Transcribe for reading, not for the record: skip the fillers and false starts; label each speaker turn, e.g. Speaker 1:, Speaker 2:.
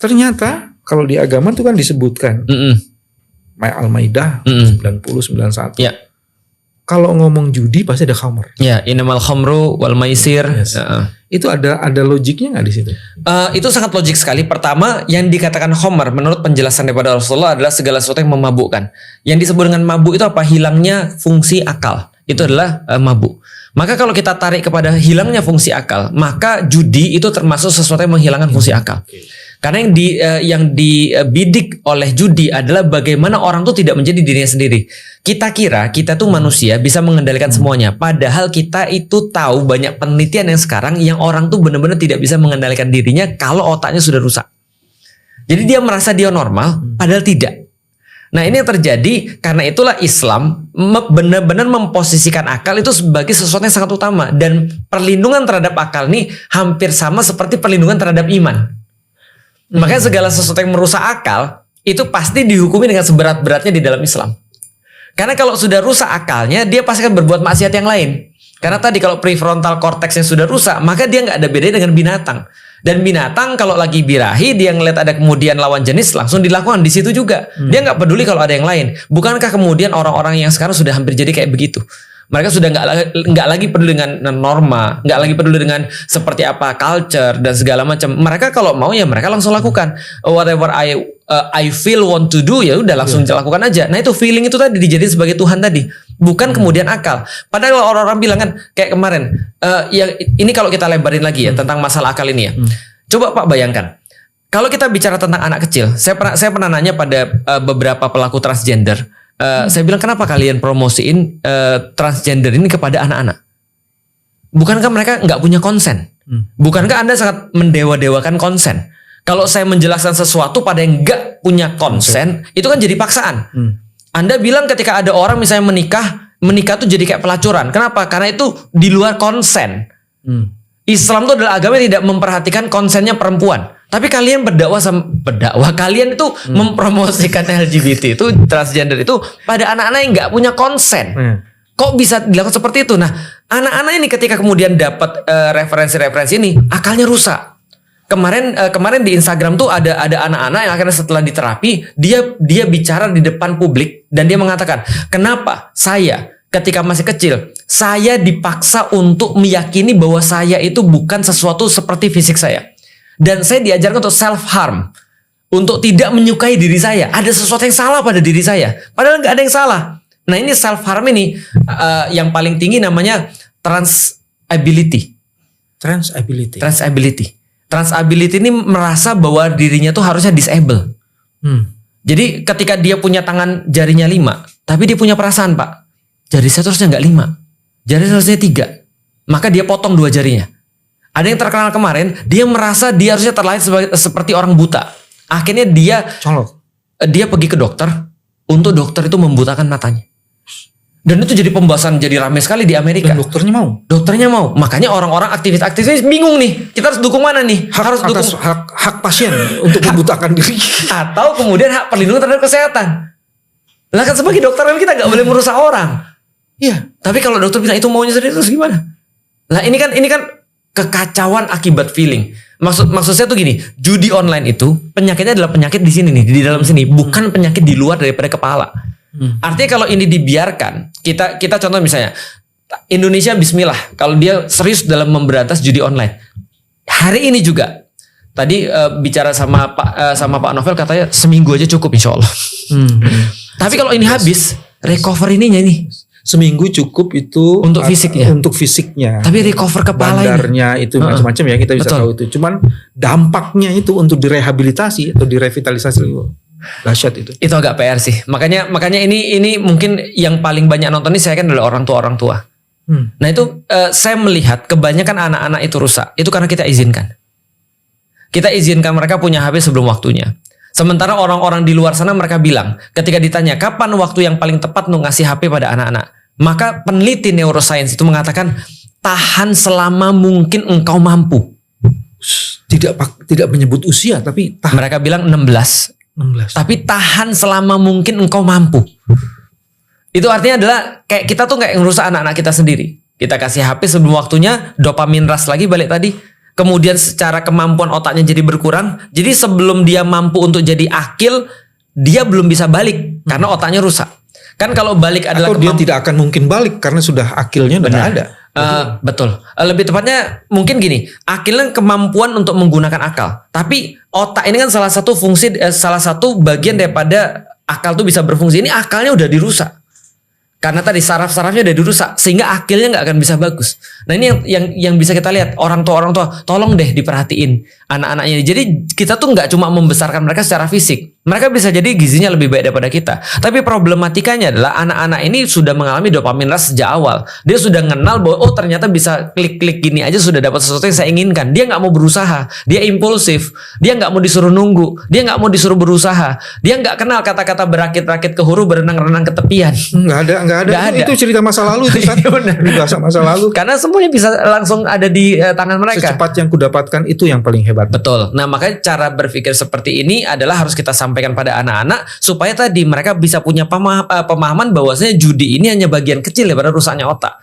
Speaker 1: Ternyata kalau di agama tuh kan disebutkan Al-Maidah 90-91.
Speaker 2: Ya.
Speaker 1: Kalau ngomong judi pasti ada khamr.
Speaker 2: Ya, innamal khamru wal maisir.
Speaker 1: Yes. Itu ada logiknya nggak di situ?
Speaker 2: Itu sangat logik sekali. Pertama, yang dikatakan khamr menurut penjelasan daripada Rasulullah adalah segala sesuatu yang memabukkan. Yang disebut dengan mabuk itu apa? Hilangnya fungsi akal. Itu adalah mabuk. Maka kalau kita tarik kepada hilangnya fungsi akal, maka judi itu termasuk sesuatu yang menghilangkan fungsi akal. Karena yang dibidik oleh judi adalah bagaimana orang tuh tidak menjadi dirinya sendiri. Kita kira kita tuh manusia bisa mengendalikan semuanya. Padahal kita itu tahu banyak penelitian yang sekarang yang orang tuh benar-benar tidak bisa mengendalikan dirinya kalau otaknya sudah rusak. Jadi dia merasa dia normal, padahal tidak. Nah ini yang terjadi karena itulah Islam benar-benar memposisikan akal itu sebagai sesuatu yang sangat utama. Dan perlindungan terhadap akal ini hampir sama seperti perlindungan terhadap iman. Makanya segala sesuatu yang merusak akal itu pasti dihukumi dengan seberat-beratnya di dalam Islam. Karena kalau sudah rusak akalnya, dia pasti akan berbuat maksiat yang lain. Karena tadi kalau prefrontal cortexnya sudah rusak, maka dia nggak ada bedanya dengan binatang. Dan binatang kalau lagi birahi, dia ngeliat ada kemudian lawan jenis, langsung dilakukan di situ juga. Dia nggak peduli kalau ada yang lain. Bukankah kemudian orang-orang yang sekarang sudah hampir jadi kayak begitu? Mereka sudah nggak lagi peduli dengan norma, nggak lagi peduli dengan seperti apa culture dan segala macam. Mereka kalau mau ya mereka langsung lakukan. Whatever I feel want to do, ya udah langsung lakukan aja. Nah itu feeling itu tadi dijadiin sebagai Tuhan tadi, bukan kemudian akal. Padahal orang-orang bilang kan kayak kemarin, ya ini kalau kita lebarin lagi ya tentang masalah akal ini ya. Coba Pak bayangkan, kalau kita bicara tentang anak kecil, saya pernah nanya pada beberapa pelaku transgender. Saya bilang kenapa kalian promosiin transgender ini kepada anak-anak? Bukankah mereka nggak punya konsen? Bukankah Anda sangat mendewa-dewakan konsen? Kalau saya menjelaskan sesuatu pada yang nggak punya konsen, itu kan jadi paksaan. Anda bilang ketika ada orang misalnya menikah tuh jadi kayak pelacuran. Kenapa? Karena itu di luar konsen. Islam itu adalah agama yang tidak memperhatikan konsennya perempuan. Tapi kalian berdakwah kalian itu mempromosikan LGBT itu, transgender itu pada anak-anak yang nggak punya konsen. Kok bisa dilakukan seperti itu? Nah, anak-anak ini ketika kemudian dapat referensi-referensi ini, akalnya rusak. Kemarin di Instagram tuh ada anak-anak yang akhirnya setelah diterapi, dia bicara di depan publik dan dia mengatakan, kenapa saya ketika masih kecil, saya dipaksa untuk meyakini bahwa saya itu bukan sesuatu seperti fisik saya. Dan saya diajarkan untuk self-harm. Untuk tidak menyukai diri saya. Ada sesuatu yang salah pada diri saya. Padahal nggak ada yang salah. Nah ini self-harm ini yang paling tinggi namanya transability. Transability ini merasa bahwa dirinya tuh harusnya disable. Jadi ketika dia punya tangan jarinya 5. Tapi dia punya perasaan Pak. Jari saya harusnya nggak 5. Jari harusnya 3. Maka dia potong 2 jarinya. Ada yang terkenal kemarin, dia merasa dia harusnya terlahir seperti orang buta. Akhirnya dia pergi ke dokter, untuk dokter itu membutakan matanya. Dan itu jadi pembahasan, jadi ramai sekali di Amerika.
Speaker 1: Dan dokternya mau.
Speaker 2: Makanya orang-orang aktivis-aktivis bingung nih, kita harus dukung mana nih? Harus dukung
Speaker 1: hak pasien untuk membutakan diri.
Speaker 2: Atau kemudian hak perlindungan terhadap kesehatan. Lah kan sebagai dokter kan kita nggak boleh merusak orang. Iya. Tapi kalau dokter bilang itu maunya sendiri terus gimana? Lah ini kan kekacauan akibat feeling. Maksud saya tuh gini, judi online itu penyakitnya adalah penyakit di sini nih, di dalam sini, bukan penyakit di luar daripada kepala. Artinya kalau ini dibiarkan, kita contoh misalnya Indonesia bismillah, kalau dia serius dalam memberantas judi online. Hari ini juga tadi bicara sama Pak Novel katanya seminggu aja cukup insya Allah. Tapi kalau ini habis, recover ininya nih.
Speaker 1: Seminggu cukup itu
Speaker 2: untuk
Speaker 1: fisiknya.
Speaker 2: Tapi recover kepalanya,
Speaker 1: bandarnya itu macam-macam ya kita bisa tahu itu. Cuman dampaknya itu untuk direhabilitasi atau direvitalisasi dahsyat itu.
Speaker 2: Itu agak PR sih. Makanya ini mungkin yang paling banyak nonton ini saya kan adalah orang tua. Nah itu saya melihat kebanyakan anak-anak itu rusak. Itu karena kita izinkan. Kita izinkan mereka punya HP sebelum waktunya. Sementara orang-orang di luar sana mereka bilang, ketika ditanya kapan waktu yang paling tepat untuk ngasih HP pada anak-anak, maka peneliti neuroscience itu mengatakan tahan selama mungkin engkau mampu.
Speaker 1: Tidak menyebut usia, tapi tahan.
Speaker 2: Mereka bilang 16. Tapi tahan selama mungkin engkau mampu. Itu artinya adalah kayak kita tuh kayak ngerusak anak-anak kita sendiri. Kita kasih HP sebelum waktunya, dopamin rush lagi balik tadi. kemudian secara kemampuan otaknya jadi berkurang. Jadi sebelum dia mampu untuk jadi akil, dia belum bisa balik karena otaknya rusak. Kan kalau balik adalah
Speaker 1: Atau dia tidak akan mungkin balik karena sudah akilnya sudah ada.
Speaker 2: Betul. Lebih tepatnya mungkin gini, akilnya kemampuan untuk menggunakan akal. Tapi otak ini kan salah satu fungsi, salah satu bagian daripada akal tuh bisa berfungsi. Ini akalnya udah dirusak. Karena tadi saraf-sarafnya udah dirusak sehingga akilnya nggak akan bisa bagus. Nah ini yang bisa kita lihat, orang tua tolong deh diperhatiin anak-anaknya. Jadi kita tuh nggak cuma membesarkan mereka secara fisik, mereka bisa jadi gizinya lebih baik daripada kita. Tapi problematikanya adalah anak-anak ini sudah mengalami dopamine rush sejak awal. Dia sudah kenal bahwa oh ternyata bisa klik-klik gini aja sudah dapat sesuatu yang saya inginkan. Dia nggak mau berusaha, dia impulsif, dia nggak mau disuruh nunggu, dia nggak mau disuruh berusaha, dia nggak kenal kata-kata berakit-rakit ke huru, berenang-renang ke tepian.
Speaker 1: Nggak ada. Itu cerita masa lalu itu kan. Bahasa masa lalu.
Speaker 2: Karena semuanya bisa langsung ada di tangan mereka.
Speaker 1: Secepat yang kudapatkan itu yang paling hebat.
Speaker 2: Betul. Nah makanya cara berpikir seperti ini adalah harus kita sampaikan pada anak-anak supaya tadi mereka bisa punya pemahaman bahwasanya judi ini hanya bagian kecil daripada rusaknya otak.